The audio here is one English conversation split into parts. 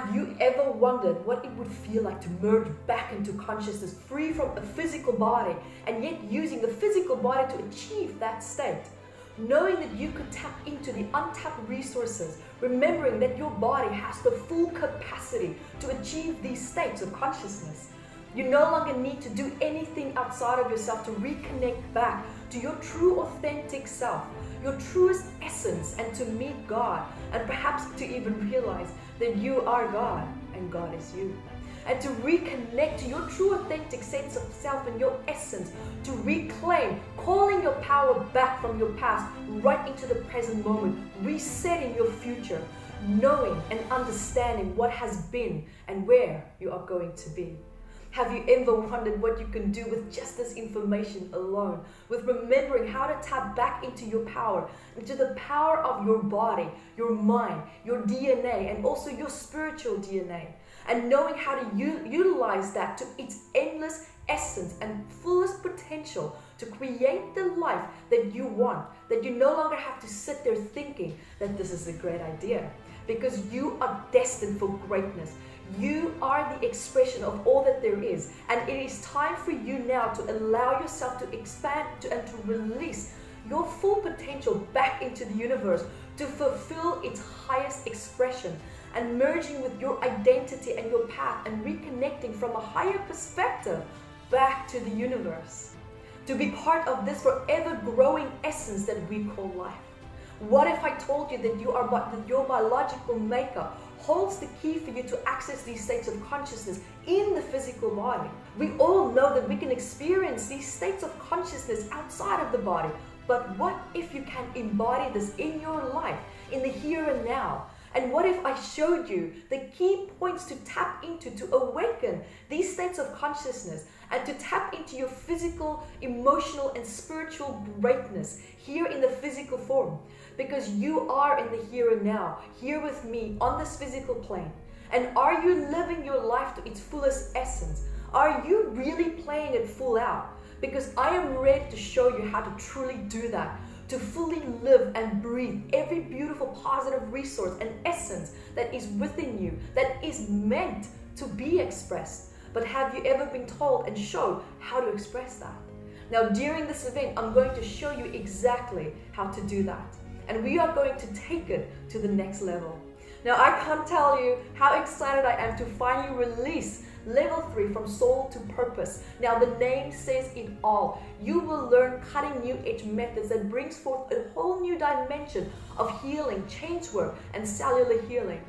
Have you ever wondered what it would feel like to merge back into consciousness, free from a physical body, and yet using the physical body to achieve that state? Knowing that you could tap into the untapped resources, remembering that your body has the full capacity to achieve these states of consciousness. You no longer need to do anything outside of yourself to reconnect back to your true authentic self, your truest essence, and to meet God, and perhaps to even realize that you are God and God is you. And to reconnect to your true authentic sense of self and your essence, to reclaim, calling your power back from your past right into the present moment, resetting your future, knowing and understanding what has been and where you are going to be. Have you ever wondered what you can do with just this information alone? With remembering how to tap back into your power, into the power of your body, your mind, your DNA, and also your spiritual DNA. And knowing how to utilize that to its endless essence and fullest potential to create the life that you want, that you no longer have to sit there thinking that this is a great idea, because you are destined for greatness. You are the expression of all that there is, and it is time for you now to allow yourself to expand and to release your full potential back into the universe to fulfill its highest expression, and merging with your identity and your path and reconnecting from a higher perspective back to the universe, to be part of this forever growing essence that we call life. What if I told you that your biological makeup holds the key for you to access these states of consciousness in the physical body? We all know that we can experience these states of consciousness outside of the body, but what if you can embody this in your life, in the here and now? And what if I showed you the key points to tap into, to awaken these states of consciousness and to tap into your physical, emotional, and spiritual greatness here in the physical form? Because you are in the here and now, here with me on this physical plane. And are you living your life to its fullest essence? Are you really playing it full out? Because I am ready to show you how to truly do that, to fully live and breathe every beautiful positive resource and essence that is within you, that is meant to be expressed. But have you ever been told and shown how to express that? Now, during this event, I'm going to show you exactly how to do that. And we are going to take it to the next level. Now, I can't tell you how excited I am to finally release Level 3 from Soul to Purpose. Now, the name says it all. You will learn cutting new age methods that brings forth a whole new dimension of healing, change work, and cellular healing.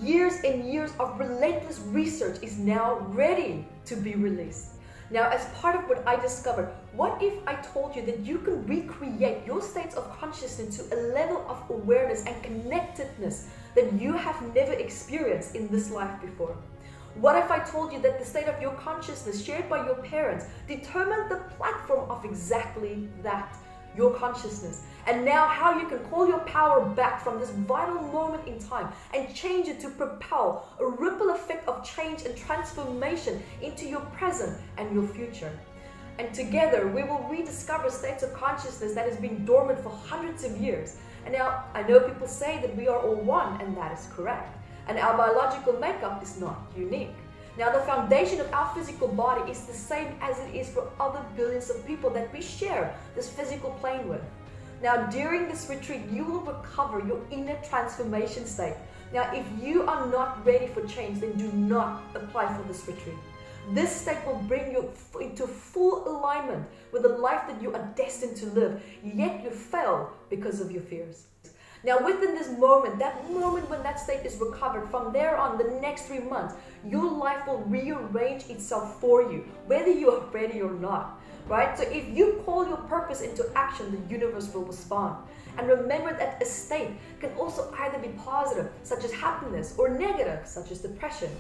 Years and years of relentless research is now ready to be released. Now, as part of what I discovered, what if I told you that you can recreate your states of consciousness to a level of awareness and connectedness that you have never experienced in this life before? What if I told you that the state of your consciousness shared by your parents determined the platform of exactly that, your consciousness, and now how you can call your power back from this vital moment in time and change it to propel a ripple effect of change and transformation into your present and your future. And together we will rediscover states of consciousness that has been dormant for hundreds of years. And now I know people say that we are all one, and that is correct. And our biological makeup is not unique. Now, the foundation of our physical body is the same as it is for other billions of people that we share this physical plane with. Now, during this retreat, you will recover your inner transformation state. Now, if you are not ready for change, then do not apply for this retreat. This state will bring you into full alignment with the life that you are destined to live, yet you fail because of your fears. Now, within this moment, that moment when that state is recovered, from there on, the next 3 months, your life will rearrange itself for you, whether you are ready or not, right? So if you call your purpose into action, the universe will respond. And remember that a state can also either be positive, such as happiness, or negative, such as depression.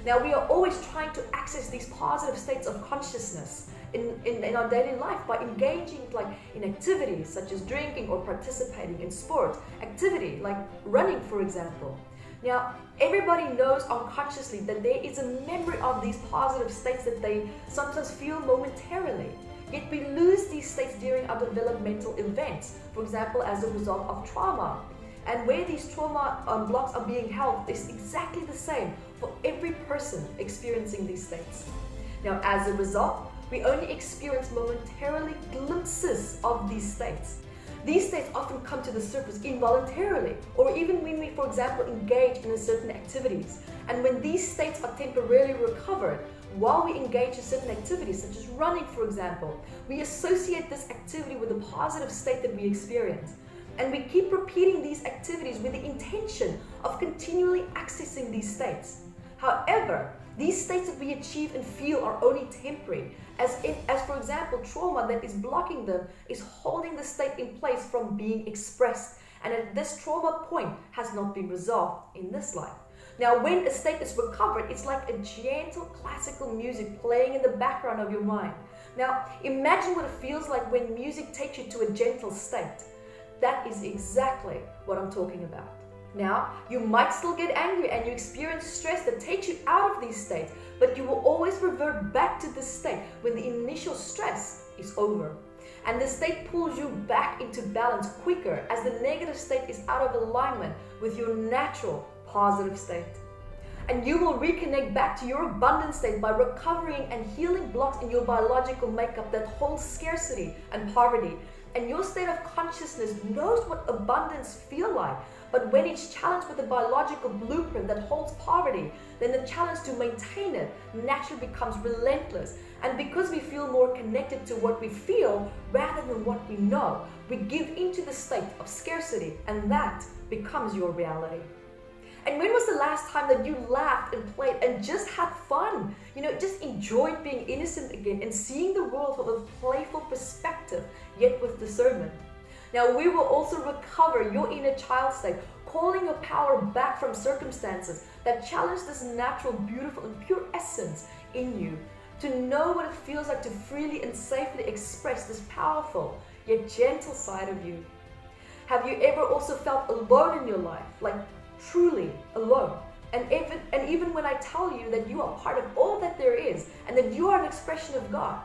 Now, we are always trying to access these positive states of consciousness in our daily life by engaging in activities such as drinking or participating in sports, activity like running, for example. Now, everybody knows unconsciously that there is a memory of these positive states that they sometimes feel momentarily. Yet we lose these states during our developmental events, for example, as a result of trauma. And where these trauma blocks are being held is exactly the same for every person experiencing these states. Now, as a result, we only experience momentarily glimpses of these states. These states often come to the surface involuntarily, or even when we, for example, engage in certain activities. And when these states are temporarily recovered, while we engage in certain activities, such as running, for example, we associate this activity with a positive state that we experience. And we keep repeating these activities with the intention of continually accessing these states. However, these states that we achieve and feel are only temporary, as for example, trauma that is blocking them is holding the state in place from being expressed, and at this trauma point has not been resolved in this life. Now, when a state is recovered, it's like a gentle classical music playing in the background of your mind. Now, imagine what it feels like when music takes you to a gentle state. That is exactly what I'm talking about. Now, you might still get angry and you experience stress that takes you out of these states, but you will always revert back to this state when the initial stress is over. And the state pulls you back into balance quicker as the negative state is out of alignment with your natural positive state. And you will reconnect back to your abundant state by recovering and healing blocks in your biological makeup that hold scarcity and poverty. And your state of consciousness knows what abundance feels like. But when it's challenged with a biological blueprint that holds poverty, then the challenge to maintain it naturally becomes relentless. And because we feel more connected to what we feel rather than what we know, we give into the state of scarcity, and that becomes your reality. And when was the last time that you laughed and played and just had fun? Just enjoyed being innocent again and seeing the world from a playful perspective, yet with discernment. Now, we will also recover your inner child state, calling your power back from circumstances that challenge this natural, beautiful, and pure essence in you. To know what it feels like to freely and safely express this powerful, yet gentle side of you. Have you ever also felt alone in your life? Like truly alone? And even when I tell you that you are part of all that there is, and that you are an expression of God,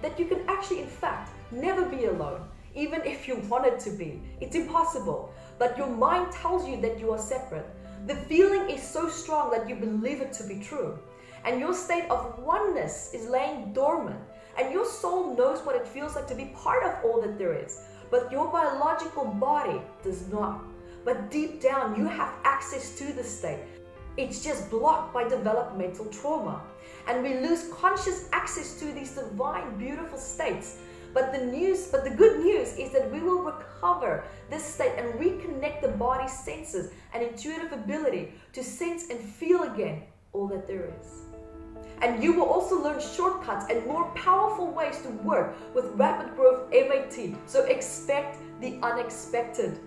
that you can actually, in fact, never be alone. Even if you wanted to be, it's impossible. But your mind tells you that you are separate. The feeling is so strong that you believe it to be true. And your state of oneness is laying dormant. And your soul knows what it feels like to be part of all that there is. But your biological body does not. But deep down, you have access to the state. It's just blocked by developmental trauma. And we lose conscious access to these divine, beautiful states. But the good news is that we will recover this state and reconnect the body's senses and intuitive ability to sense and feel again all that there is. And you will also learn shortcuts and more powerful ways to work with Rapid Growth MAT. So expect the unexpected.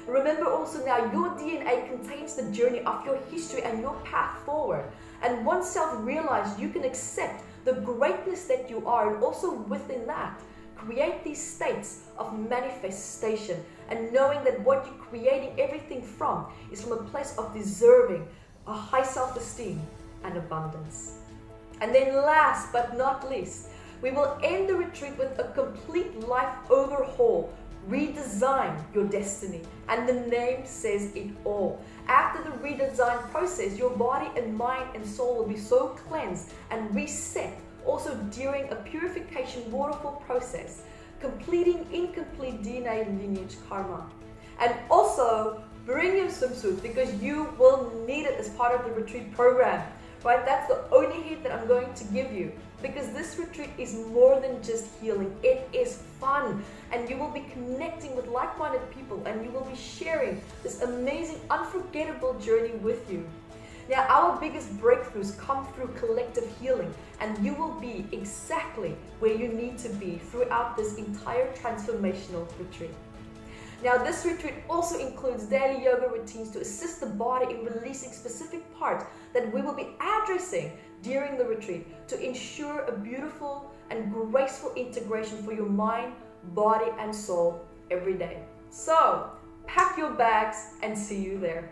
Remember also now, your DNA contains the journey of your history and your path forward. And once self-realized, you can accept the greatness that you are, and also within that, create these states of manifestation, and knowing that what you're creating everything from is from a place of deserving, a high self-esteem, and abundance. And then last but not least, we will end the retreat with a complete life overhaul. Redesign your destiny, and the name says it all. After the redesign process, your body and mind and soul will be so cleansed and reset, also during a purification waterfall process, completing incomplete DNA lineage karma. And also bring your swimsuit, because you will need it as part of the retreat program. Right? That's the only hint that I'm going to give you, because this retreat is more than just healing. It is fun, and you will be connecting with like-minded people, and you will be sharing this amazing, unforgettable journey with you. Now, our biggest breakthroughs come through collective healing, and you will be exactly where you need to be throughout this entire transformational retreat. Now, this retreat also includes daily yoga routines to assist the body in releasing specific parts that we will be addressing during the retreat to ensure a beautiful and graceful integration for your mind, body, and soul every day. So, pack your bags and see you there.